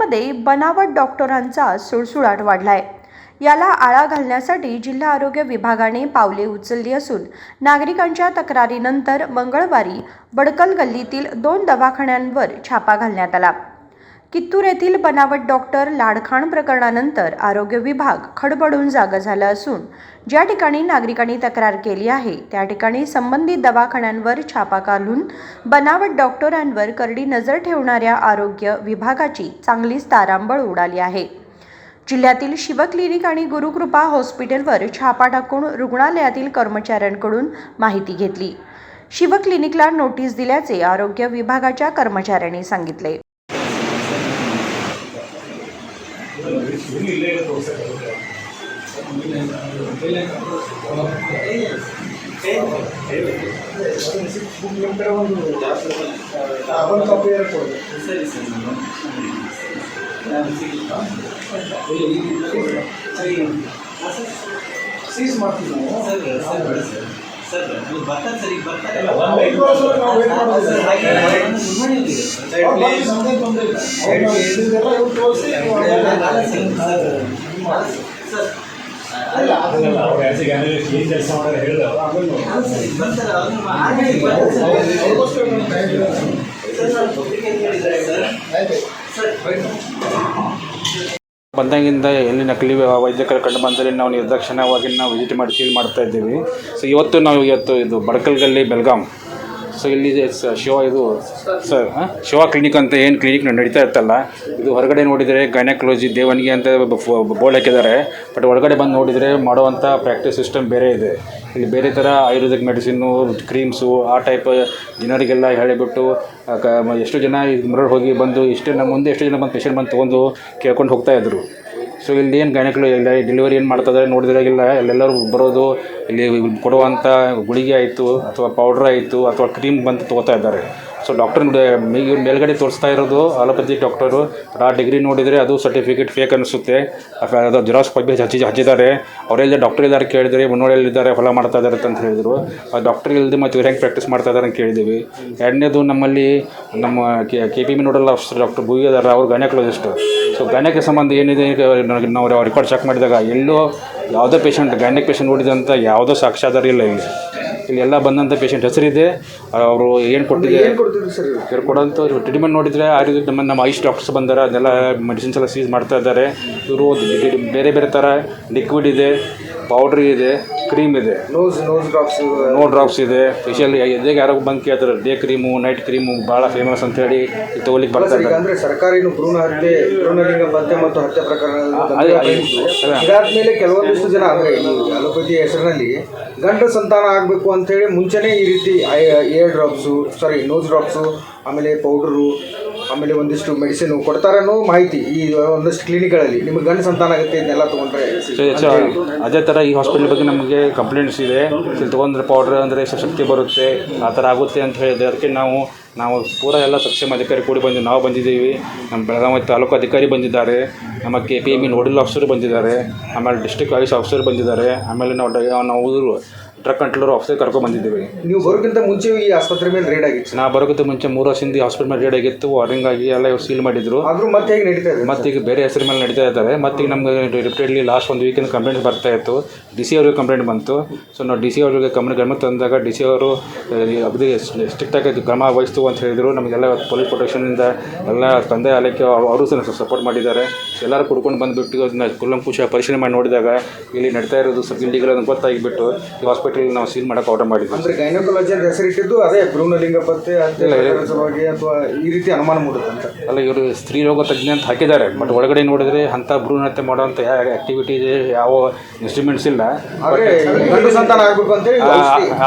जिल्ह्यामध्ये बनावट डॉक्टरांचा सुळसुळाट वाढलाय। याला आळा घालण्यासाठी जिल्हा आरोग्य विभागाने पावले उचलली असून नागरिकांच्या तक्रारीनंतर मंगळवारी बडकल गल्लीतील 2 दवाखान्यांवर छापा घालण्यात आला। कित्तूर येथील बनावट डॉक्टर लाडखाण प्रकरणानंतर आरोग्य विभाग खडबडून जागा झाला असून ज्या ठिकाणी नागरिकांनी तक्रार केली आहे त्या ठिकाणी संबंधित दवाखान्यांवर छापा घालून बनावट डॉक्टरांवर करडी नजर ठेवणाऱ्या आरोग्य विभागाची चांगलीच तारांबळ उडाली आहे। जिल्ह्यातील शिव क्लिनिक आणि गुरुकृपा हॉस्पिटलवर छापा टाकून रुग्णालयातील कर्मचाऱ्यांकडून माहिती घेतली। शिव क्लिनिकला नोटीस दिल्याचे आरोग्य विभागाच्या कर्मचाऱ्यांनी सांगितले। ಬಂದಾಗಿಂದ ಎಲ್ಲಿ ನಕಲಿ ವೈದ್ಯಕರು ಕಂಡು ಬಂದರೆ ನಾವು ನಿರ್ದಾಕ್ಷಿಣ್ಯವಾಗಿ ನಾವು ವಿಸಿಟ್ ಮಾಡಿ ಸೀಲ್ ಮಾಡ್ತಾ ಇದ್ದೀವಿ। ಸೊ ಇವತ್ತು ಇದು ಬಡಕಲ್ ಗಲ್ಲಿ ಬೆಳಗಾಂ ಸೊ ಇಲ್ಲಿ ಶಿವ ಇದು ಸರ್ ಶಿವ ಕ್ಲಿನಿಕ್ ಅಂತ ಏನು ಕ್ಲಿನಿಕ್ ನಡೀತಾ ಇರ್ತಲ್ಲ, ಇದು ಹೊರಗಡೆ ನೋಡಿದರೆ ಗೈನಕಾಲಜಿ ದೇವನಿಗೆ ಅಂತ ಬೋರ್ಡ್ ಹಾಕಿದ್ದಾರೆ, ಬಟ್ ಒಳಗಡೆ ಬಂದು ನೋಡಿದರೆ ಮಾಡುವಂಥ ಪ್ರಾಕ್ಟೀಸ್ ಸಿಸ್ಟಮ್ ಬೇರೆ ಇದೆ। ಇಲ್ಲಿ ಬೇರೆ ಥರ ಆಯುರ್ವೇದಿಕ್ ಮೆಡಿಸಿನ್ನು, ಕ್ರೀಮ್ಸು ಆ ಟೈಪ್ ಜನರಿಗೆಲ್ಲ ಹೇಳಿಬಿಟ್ಟು ಎಷ್ಟು ಜನ ಮರಳಿ ಹೋಗಿ ಬಂದು ನಮ್ಮ ಮುಂದೆ ಎಷ್ಟು ಜನ ಬಂದು ಪೇಷಂಟ್ ಬಂದು ತೊಗೊಂಡು ಕೇಳ್ಕೊಂಡು ಹೋಗ್ತಾಯಿದ್ರು। ಸೊ ಇಲ್ಲಿ ಏನು ಗೈನಕಲು ಇಲ್ಲ ಡೆಲಿವರಿ ಏನು ಮಾಡ್ತಾಯಿದ್ದಾರೆ ನೋಡಿದ್ರಾಗಿಲ್ಲ, ಎಲ್ಲರೂ ಬರೋದು ಇಲ್ಲಿ ಕೊಡುವಂಥ ಗುಳಿಗೆ ಆಯಿತು ಅಥವಾ ಪೌಡ್ರ್ ಆಯಿತು ಅಥವಾ ಕ್ರೀಮ್ ಬಂದು ತೊಗೋತಾ ಇದ್ದಾರೆ। ಸೊ ಡಾಕ್ಟರ್ ಮೇಲ್ಗಡೆ ತೋರಿಸ್ತಾ ಇರೋದು ಅಲೋಪತಿ ಡಾಕ್ಟರು, ಆ ಡಿಗ್ರಿ ನೋಡಿದರೆ ಅದು ಸರ್ಟಿಫಿಕೇಟ್ ಫೇಕ್ ಅನಿಸುತ್ತೆ, ಅದು ಜೆರಾಕ್ಸ್ ಬಗ್ಗೆ ಹಚ್ಚಿದ್ದಾರೆ। ಅವರೆಲ್ಲ ಡಾಕ್ಟರ್ ಇದ್ದಾರೆ ಕೇಳಿದರೆ ಮುನ್ನೋಳಿಯಲ್ಲಿದ್ದಾರೆ ಹೊಲ ಮಾಡ್ತಾ ಇದ್ದಾರೆ ಅಂತ ಹೇಳಿದರು। ಆ ಡಾಕ್ಟರ್ ಇಲ್ಲದೆ ಮತ್ತು ಇವ್ರು ಹೆಂಗೆ ಪ್ರಾಕ್ಟೀಸ್ ಮಾಡ್ತಾ ಇದ್ದಾರೆ ಅಂತ ಕೇಳಿದ್ದೀವಿ। ಎರಡನೇದು ನಮ್ಮಲ್ಲಿ ನಮ್ಮ KPM ನೋಡಲ್ ಆಫೀಸರ್ ಡಾಕ್ಟರ್ ಭೂವಿ ಇದ್ದಾರೆ, ಅವ್ರು ಗೈನಕಾಲಜಿಸ್ಟು। ಸೊ ಗೈನಕ್ಕೆ ಸಂಬಂಧ ಏನಿದೆ ನಾವು ರೆಕಾರ್ಡ್ ಚೆಕ್ ಮಾಡಿದಾಗ ಎಲ್ಲೋ ಯಾವುದೋ ಪೇಷಂಟ್ ಗೈನಕ್ ಪೇಷಂಟ್ ನೋಡಿದಂಥ ಯಾವುದೋ ಸಾಕ್ಷ್ಯಾಧಾರ ಇಲ್ಲ ಇಲ್ಲಿ ಎಲ್ಲ ಬಂದಂಥ ಪೇಷಂಟ್ ಹೆಸರಿದೆ, ಅವರು ಏನು ಕೊಡೋಂಥ ಟ್ರೀಟ್ಮೆಂಟ್ ನೋಡಿದರೆ ಆಯುರ್ವೇದ ನಮ್ಮ ಐಸ್ ಡಾಕ್ಟರ್ಸ್ ಬಂದಾರೆ, ಅದೆಲ್ಲ ಮೆಡಿಸಿನ್ಸ್ ಎಲ್ಲ ಸೀಸ್ ಮಾಡ್ತಾ ಇದ್ದಾರೆ। ಇವರು ಬೇರೆ ಬೇರೆ ಥರ ಲಿಕ್ವಿಡ್ ಇದೆ, ಪೌಡ್ರ್ ಇದೆ, ಕ್ರೀಮ್ ಇದೆ, ನೋ ಡ್ರಾಪ್ಸ್ ಇದೆ, ಫೇಶಿಯಲ್ ಎದೆಗೆ ಯಾರೋ ಬಂದು ಕೇಳ್ತಾರೆ ಡೇ ಕ್ರೀಮು ನೈಟ್ ಕ್ರೀಮು ಭಾಳ ಫೇಮಸ್ ಅಂತೇಳಿ ತೊಗೊಲಿಕ್ಕೆ ಬರ್ತಾರೆ। ಅಂದರೆ ಸರ್ಕಾರಿ ಭ್ರೂಣಲಿಂಗ ಪತ್ತೆ ಮತ್ತು ಹತ್ಯೆ ಪ್ರಕರಣ ಇದಾದ್ಮೇಲೆ ಕೆಲವೊಂದಿಷ್ಟು ಜನ ಅಂದರೆ ಈ ಅಲೋಪತಿ ಹೆಸರಿನಲ್ಲಿ ಗಂಡು ಸಂತಾನ ಆಗಬೇಕು ಅಂಥೇಳಿ ಮುಂಚೆನೇ ಈ ರೀತಿ ನೋಸ್ ಡ್ರಾಪ್ಸು ಆಮೇಲೆ ಪೌಡ್ರು ಆಮೇಲೆ ಒಂದಿಷ್ಟು ಮೆಡಿಸಿನ್ ಕೊಡ್ತಾರನ್ನೋ ಮಾಹಿತಿ ಈ ಒಂದಷ್ಟು ಕ್ಲಿನಿಕ್ಗಳಲ್ಲಿ ನಿಮಗೆ ಗಂಡು ಸಂತಾನ ಆಗುತ್ತೆ ಇದನ್ನೆಲ್ಲ ತೊಗೊಂಡ್ರೆ ಅದೇ ಥರ ಈ ಹಾಸ್ಪಿಟಲ್ ಬಗ್ಗೆ ನಮಗೆ ಕಂಪ್ಲೇಂಟ್ಸ್ ಇದೆ, ಇಲ್ಲಿ ತೊಗೊಂಡ್ರೆ ಪೌಡ್ರ್ ಅಂದರೆ ಶಕ್ತಿ ಬರುತ್ತೆ ಆ ಥರ ಆಗುತ್ತೆ ಅಂತ ಹೇಳಿದೆ। ಅದಕ್ಕೆ ನಾವು ಪೂರ ಎಲ್ಲ ಸಕ್ಷಮ ಅಧಿಕಾರಿ ಕೂಡಿ ನಾವು ಬಂದಿದ್ದೀವಿ, ನಮ್ಮ ಬೆಳಗಾವಿ ತಾಲೂಕು ಅಧಿಕಾರಿ ಬಂದಿದ್ದಾರೆ, ನಮ್ಮ KPM ನೋಡಲ್ ಆಫೀಸರ್ ಬಂದಿದ್ದಾರೆ, ಆಮೇಲೆ ಡಿಸ್ಟ್ರಿಕ್ಟ್ ಆಯುಷ್ ಆಫೀಸರ್ ಬಂದಿದ್ದಾರೆ, ಆಮೇಲೆ ನಾವು ಡ್ರಗ್ ಕಂಟ್ರೋಲರ್ ಆಫೀಸರ್ ಕರ್ಕೊಂಡು ಬಂದಿದ್ದೀವಿ। ನೀವು ಬರೋಕ್ಕಿಂತ ಮುಂಚೆ ಈ ಆಸ್ಪತ್ರೆ ಮೇಲೆ ರೇಡ್ ಆಗಿತ್ತು? ನಾವು ಬರೋಕ್ಕಿಂತ ಮುಂಚೆ 3 ವರ್ಷದಿಂದ ಹಾಸ್ಪಿಟಲ್ ಮೇಲೆ ರೇಡ್ ಆಗಿತ್ತು, ವಾರ್ನಿಂಗ್ ಆಗಿ ಎಲ್ಲ ಇವ್ರು ಸೀಲ್ ಮಾಡಿದ್ರು। ಆದರೂ ಮತ್ತೆ ಹೇಗೆ ನಡೀತಾ ಇದೆ? ಮತ್ತೆ ಈಗ ಬೇರೆ ಹೆಸರು ಮೇಲೆ ನಡೀತಾ ಇದ್ದಾರೆ। ಮತ್ತು ಈಗ ನಮಗೆ ರಿಪೀಟೆಡ್ಲಿ ಲಾಸ್ಟ್ 1 ವೀಕಿಂದ ಕಂಪ್ಲೇಂಟ್ ಬರ್ತಾ ಇತ್ತು, DC ಅವ್ರಿಗೆ ಕಂಪ್ಲೇಂಟ್ ಬಂತು। ಸೊ ನಾವು DC ಅವ್ರಿಗೆ ಗಮನ ತಂದಾಗ DC ಅವರು ಅಗದಿ ಸ್ಟ್ರಿಕ್ಟಾಗಿ ಕ್ರಮ ವಹಿಸ್ತು ಅಂತ ಹೇಳಿದರು। ನಮಗೆಲ್ಲ ಪೊಲೀಸ್ ಪ್ರೊಟೆಕ್ಷನಿಂದ ಎಲ್ಲ ತಂದೆ ಆಲಯಕ್ಕೆ ಅವರು ಸಪೋರ್ಟ್ ಮಾಡಿದ್ದಾರೆ। ಎಲ್ಲರೂ ಕುಡ್ಕೊಂಡು ಬಂದುಬಿಟ್ಟು ಅದನ್ನ ಕುಲಂಕುಷ ಪರಿಶೀಲನೆ ಮಾಡಿ ನೋಡಿದಾಗ ಇಲ್ಲಿ ನಡೀತಾ ಇರೋದು ಇಲ್ಲಿಗಲ್ ಅಂತ ಗೊತ್ತಾಗಿಬಿಟ್ಟು ಈ ಹಾಸ್ಪಿಟಲ್ ನಾವು ಸೀಲ್ ಮಾಡೋಕೆ ಆರ್ಡರ್ ಮಾಡಿದ್ವಿ। ಅಂದರೆ ಗೈನಕಾಲಜಿ ಅಂತ ಹೆಸರಿಟ್ಟಿದ್ದು ಅದೇ ಭ್ರೂಣಲಿಂಗ ಪತ್ತೆ ಸಲುವಾಗಿ ಅಥವಾ ಈ ರೀತಿ ಅನುಮಾನ ಮೂಡುತ್ತಂತ ಅಲ್ಲ, ಇವರು ಸ್ತ್ರೀ ರೋಗ ತಜ್ಞ ಅಂತ ಹಾಕಿದ್ದಾರೆ, ಬಟ್ ಒಳಗಡೆ ನೋಡಿದರೆ ಅಂಥ ಭ್ರೂಣ ಹತ್ಯೆ ಮಾಡೋಂಥ ಆ್ಯಕ್ಟಿವಿಟಿ ಯಾವ ಇನ್ಸ್ಟ್ರೂಮೆಂಟ್ಸ್ ಇಲ್ಲ। ಗಂಡು ಸಂತಾನ ಆಗಬೇಕು ಅಂತೇಳಿ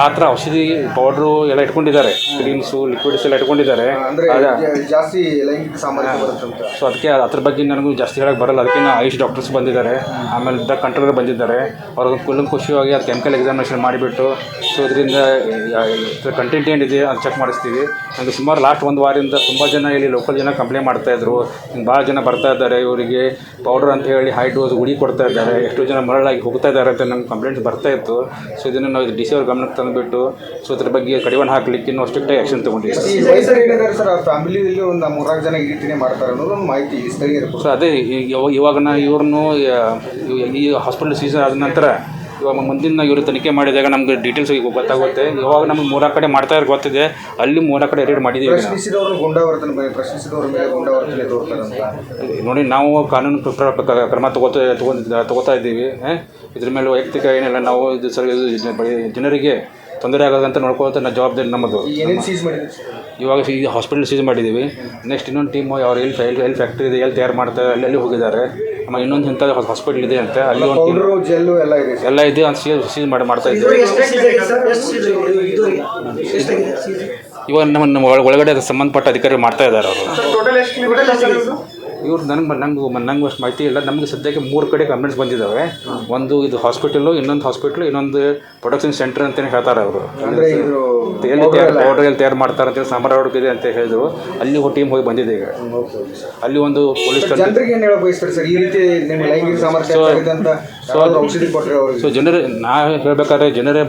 ಆ ಥರ ಔಷಧಿ ಪೌಡ್ರು ಎಲ್ಲ ಇಟ್ಕೊಂಡಿದ್ದಾರೆ, ಕ್ರೀಮ್ಸು ಲಿಕ್ವಿಡ್ಸ್ ಎಲ್ಲ ಇಟ್ಕೊಂಡಿದ್ದಾರೆ, ಜಾಸ್ತಿ ಲೈಂಗಿಕ ಸಾಮರ್ಥ್ಯ ಬರುತ್ತಂತ। ಸೊ ಅದಕ್ಕೆ ಅದ್ರ ಬಗ್ಗೆ ನನಗೂ ಜಾಸ್ತಿ ಹೇಳಕ್ಕೆ ಬರಲ್ಲ, ಅದಕ್ಕೆ ಆಯುಷ್ ಡಾಕ್ಟರ್ಸ್ ಬಂದಿದ್ದಾರೆ, ಆಮೇಲೆ ಡ್ರಗ್ ಕಂಟ್ರೋಲರ್ ಬಂದಿದ್ದಾರೆ, ಅವ್ರಿಗೆ ಕುಲಂಕುಷವಾಗಿ ಅದು ಕೆಮಿಕಲ್ ಎಕ್ಸಾಮಿನೇಷನ್ ಮಾಡಿಬಿಟ್ಟು ಸೊ ಇದರಿಂದ ಕಂಟೆಂಟ್ ಏನಿದೆ ಅದು ಚೆಕ್ ಮಾಡಿಸ್ತೀವಿ. ನನಗೆ ಸುಮಾರು ಲಾಸ್ಟ್ ಒಂದು ವಾರದಿಂದ ತುಂಬ ಜನ ಇಲ್ಲಿ ಲೋಕಲ್ ಜನ ಕಂಪ್ಲೇಂಟ್ ಮಾಡ್ತಾಯಿದ್ರು, ಹಿಂಗೆ ಭಾಳ ಜನ ಬರ್ತಾ ಇದ್ದಾರೆ, ಇವರಿಗೆ ಪೌಡ್ರ್ ಅಂತ ಹೇಳಿ ಹೈ ಡೋಸ್ ಗುಳಿ ಕೊಡ್ತಾ ಇದ್ದಾರೆ, ಎಷ್ಟೋ ಜನ ಮರಳಾಗಿ ಹೋಗ್ತಾ ಇದ್ದಾರೆ ಅಂತ ನಂಗೆ ಕಂಪ್ಲೇಂಟ್ಸ್ ಬರ್ತಾ ಇತ್ತು. ಸೊ ಇದನ್ನು ನಾವು ಡಿ ಸಿ ಅವ್ರ ಗಮನಕ್ಕೆ ತಂದುಬಿಟ್ಟು ಸೊ ಇದ್ರ ಬಗ್ಗೆ ಕಡಿವಾಣ ಹಾಕಲಿಕ್ಕೆ ನಾವು ಸ್ಟ್ರಿಕ್ಟಾಗಿ ಆ್ಯಕ್ಷನ್ ತೊಗೊಂಡಿದ್ದೀವಿ. ಈ ವಯಸ್ಸರು ಏನಿದ್ದಾರೆ ಸರ್, ಆ ಫ್ಯಾಮಿಲಿಯಲ್ಲಿ ಒಂದು 3-4 ಜನ ಈ ರೀತಿನೇ ಮಾಡ್ತಾರೆ ಅನ್ನೋದು ಒಂದು ಮಾಹಿತಿ ಸ್ಥಳೀಯರು. ಸೊ ಅದೇ ಇವಾಗ ಇವ್ರನ್ನು ಈ ಹಾಸ್ಪಿಟಲ್ ಸೀಸನ್ ಆದ ನಂತರ ಇವಾಗ ಮುಂದಿನ ಇವರು ತನಿಖೆ ಮಾಡಿದಾಗ ನಮ್ಗೆ ಡೀಟೇಲ್ಸ್ ಗೊತ್ತಾಗುತ್ತೆ. ಇವಾಗ ನಮ್ಗೆ 3 ಕಡೆ ಮಾಡ್ತಾ ಇರೋ ಗೊತ್ತಿದೆ, ಅಲ್ಲಿ 3 ಕಡೆ ರೇಡ್ ಮಾಡಿದ್ದೀವಿ. ಪ್ರಶ್ನಿಸಿದವರು ಪ್ರಶ್ನಿಸಿದವರ ಮೇಲೆ ಗುಂಡಾವರ್ತನೆ ತೋರ್ತಾರಂತ ನೋಡಿ, ನಾವು ಕಾನೂನು ಕ್ರಮ ತಗೋತಾ ಇದ್ದೀವಿ. ಇದ್ರ ಮೇಲೆ ವೈಯಕ್ತಿಕ ಏನಿಲ್ಲ, ನಾವು ಇದು ಸರ್ ಜನರಿಗೆ ತೊಂದರೆ ಆಗೋದಂತ ನೋಡ್ಕೊಳ್ತಾ ನಾವು ಜವಾಬ್ದಾರಿ ನಮ್ಮದು. ಏನೇನು ಸೀಸ್ ಮಾಡಿದ್ದೀವಿ ಇವಾಗ ಈ ಹಾಸ್ಪಿಟಲ್ ಸೀಸ್ ಮಾಡಿದ್ದೀವಿ. ನೆಕ್ಸ್ಟ್ ಇನ್ನೊಂದು ಟೀಮು ಅವ್ರು ಎಲ್ಲಿ ಫ್ಯಾಕ್ಟ್ರಿ ಇದೆ, ಎಲ್ಲಿ ತಯಾರು ಮಾಡ್ತಾರೆ ಅಲ್ಲಿ ಹೋಗಿದ್ದಾರೆ. ಆಮೇಲೆ ಇನ್ನೊಂದು ಇಂಥ ಹಾಸ್ಪಿಟಲ್ ಇದೆ ಅಂತ ಅಲ್ಲಿ ಒಂದು ಪೌಡ್ರು ಜೆಲ್ಲು ಎಲ್ಲ ಇದೆ ಅಂತ ಸೀಸ್ ಮಾಡ್ತಾ ಇದ್ದೀವಿ. ಇವಾಗ ನಮ್ಮ ಒಳಗಡೆ ಸಂಬಂಧಪಟ್ಟ ಅಧಿಕಾರಿಗಳು ಮಾಡ್ತಾ ಇದ್ದಾರೆ ಅವರು. ಇವ್ರು ನಂಗೆ ಅಷ್ಟು ಮಾಹಿತಿ ಇಲ್ಲ. ನಮಗೆ ಸದ್ಯಕ್ಕೆ 3 ಕಡೆ ಕಂಪ್ಲೇಂಟ್ಸ್ ಬಂದಿದ್ದಾವೆ. ಒಂದು ಇದು ಹಾಸ್ಪಿಟಲು, ಇನ್ನೊಂದು ಹಾಸ್ಪಿಟ್ಲು, ಇನ್ನೊಂದು ಪ್ರೊಡಕ್ಷನ್ ಸೆಂಟರ್ ಅಂತಲೇ ಹೇಳ್ತಾರೆ ಅವರು. ಎಲ್ಲಿ ಪೌಡರ್ ಎಲ್ಲಿ ತಯಾರು ಮಾಡ್ತಾರೆ ಅಂತೇಳಿ ಸಾಂಬಾರು ಹುಡುಕಿದೆ ಅಂತ ಹೇಳಿದ್ರು. ಅಲ್ಲಿ ಟೀಮ್ ಹೋಗಿ ಬಂದಿದೆ. ಈಗ ಅಲ್ಲಿ ಒಂದು ಪೊಲೀಸ್ ಜನರಿಗೆ ಏನು ಹೇಳಕ್ ಬಯಸ್ತಾರೆ ಸರ್, ಈ ರೀತಿ ನಿಮ್ಮ ಲೈಂಗಿಕ ಸಾಮರ್ಥ್ಯ ಅಂತ ಔಷಧಿ ಕೊಟ್ಟರೆ ಅವ್ರಿಗೆ? ಸೊ ಜನರೇ ನಾವು ಹೇಳಬೇಕಾದ್ರೆ ಜನರೇ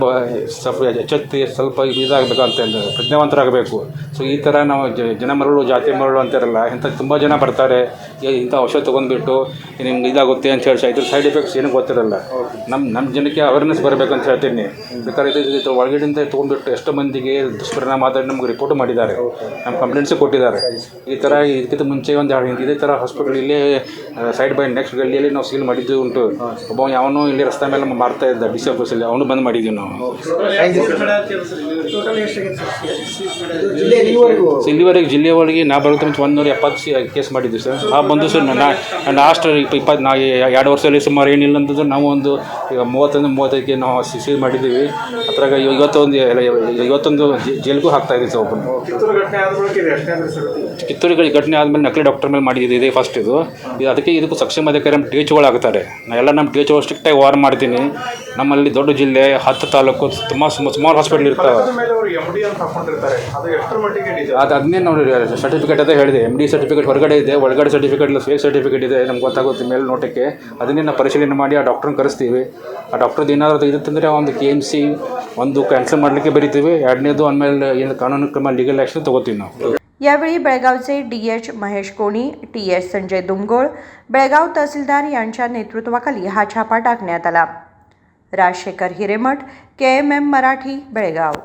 ಸ್ವಲ್ಪ ಎಚ್ಚೆತ್ತಿ ಸ್ವಲ್ಪ ಇದಾಗಬೇಕು ಅಂತಂದ್ರೆ ಪ್ರಜ್ಞಾವಂತರಾಗಬೇಕು. ಸೊ ಈ ಥರ ನಾವು ಜನ ಮರಳು ಜಾತಿ ಮರಳು ಅಂತಾರಲ್ಲ, ಇಂಥ ತುಂಬ ಜನ ಬರ್ತಾರೆ, ಇಂಥ ಔಷಧ ತೊಗೊಂಡ್ಬಿಟ್ಟು ನಿಮ್ಗೆ ಇದಾಗುತ್ತೆ ಅಂತ ಹೇಳಿ ಇದ್ರ ಸೈಡ್ ಎಫೆಕ್ಟ್ಸ್ ಏನೂ ಗೊತ್ತಿರಲ್ಲ. ನಮ್ಮ ಜನಕ್ಕೆ ಅವೇರ್ನೆಸ್ ಬರಬೇಕು ಅಂತ ಹೇಳ್ತೀನಿ. ಬೇಕಾದ್ರೆ ಇದು ಒಳಗಡೆಯಿಂದ ತೊಗೊಂಡ್ಬಿಟ್ಟು ಎಷ್ಟೋ ಮಂದಿಗೆ ದುಷ್ಪರಿಣಾಮ ಆದರೆ ನಮ್ಗೆ ರಿಪೋರ್ಟ್ ಮಾಡಿದ್ದಾರೆ, ನಮ್ಮ ಕಂಪ್ಲೇಂಟ್ಸು ಕೊಟ್ಟಿದ್ದಾರೆ. ಈ ಥರ ಇದಕ್ಕಿಂತ ಮುಂಚೆ ಒಂದು ಇದೇ ಥರ ಹಾಸ್ಪಿಟಲ್ ಇಲ್ಲೇ ಸೈಡ್ ಬೈ ನೆಕ್ಸ್ಟ್ ಗಲ್ಲಿಯಲ್ಲಿ ನಾವು ಸೀಲ್ ಮಾಡಿದ್ದು ಉಂಟು. ಒಬ್ಬ ಯಾವನೋ ಇಲ್ಲಿ ರಸ್ತೆ ಮೇಲೆ ಮಾಡ್ತಾ ಇದ್ದ ಡಿ ಸಿ ಆಫೀಸಲ್ಲಿ, ಅವನು ಬಂದ್ ಮಾಡಿದ್ದೀವಿ ನಾವು. ಇಲ್ಲಿವರೆಗೆ ಜಿಲ್ಲೆ ಒಳಗೆ ನಾ ಬರೋದು ಮುಂಚೆ 170 ಕೇಸ್ ಮಾಡಿದ್ವಿ ಸರ್. ಆ ಬಂದು ಸರ್ ಲಾಸ್ಟ್ 2 ವರ್ಷದಲ್ಲಿ ಸುಮಾರು ಏನಿಲ್ಲ ಅಂತಂದ್ರೆ ನಾವು ಒಂದು 30-35 ನಾವು ಸೀಲ್ ಮಾಡಿದ್ದೀವಿ. ಅದ್ರಾಗ ಇವತ್ತೊಂದು ಜೈಲ್ಗೂ ಹಾಕ್ತಾ ಇದ್ದೀವಿ ಸರ್ ಒಬ್ಬನು. ಕಿತ್ತೂರು ಘಟನೆ ಆದಮೇಲೆ ನಕಲಿ ಡಾಕ್ಟರ್ ಮೇಲೆ ಮಾಡಿದ್ದೀವಿ, ಇದೇ ಫಸ್ಟ್ ಇದು. ಅದಕ್ಕೆ ಇದಕ್ಕೂ ಸಕ್ಷಮ ಅಧಿಕಾರಿ ನಮ್ಮ THOಗಳು ಆಗ್ತಾರೆ. ನಮ್ಮ THO ಸ್ಟ್ರಿಕ್ಟಾಗಿ ವಾರ್ ಮಾಡ್ತೀನಿ. ನಮ್ಮಲ್ಲಿ ದೊಡ್ಡ ಜಿಲ್ಲೆ 10 ತಾಲೂಕು ತುಂಬ ಸ್ಮಾಲ್ ಹಾಸ್ಪಿಟಲ್ ಇರ್ತಾವೆ. ಅದನ್ನೇ ನಾವು ಸರ್ಟಿಫಿಕೇಟ್ ಅದೇ ಹೇಳಿದೆ, MD ಸರ್ಟಿಫಿಕೇಟ್ ಹೊರಗಡೆ ಇದೆ, ಒಳಗಡೆ ಸರ್ಟಿಫಿಕೇಟ್ ಇಲ್ಲ, ಫೇಕ್ ಸರ್ಟಿಫಿಕೇಟ್ ಇದೆ, ನಮ್ಗೆ ಗೊತ್ತಾಗುತ್ತೆ ಮೇಲೆ ನೋಟಕ್ಕೆ. ಅದನ್ನೇ ನಾವು ಪರಿಶೀಲನೆ ಮಾಡಿ ಆ ಡಾಕ್ಟ್ರನ್ನ ಕರೆಸ್ತೀವಿ. ಆ ಡಾಕ್ಟ್ರದ್ದು ಏನಾದರೂ ಇರುತ್ತಂದರೆ ಒಂದು KMC ಒಂದು ಕ್ಯಾನ್ಸಲ್ ಮಾಡಲಿಕ್ಕೆ ಬರಿತೀವಿ. 2ನೇದು ಆಮೇಲೆ ಏನು ಕಾನೂನು ಕ್ರಮ ಲೀಗಲ್ ಆ್ಯಕ್ಷನ್ ತೊಗೋತೀವಿ ನಾವು. यावेळी बेळगावचे DH महेश कोणी, TS संजय दुमगोळ, बेळगाव तहसीलदार यांच्या नेतृत्वाखाली हा छापा टाकण्यात आला. राजशेखर हिरेमठ, KMM मराठी, बेळगाव.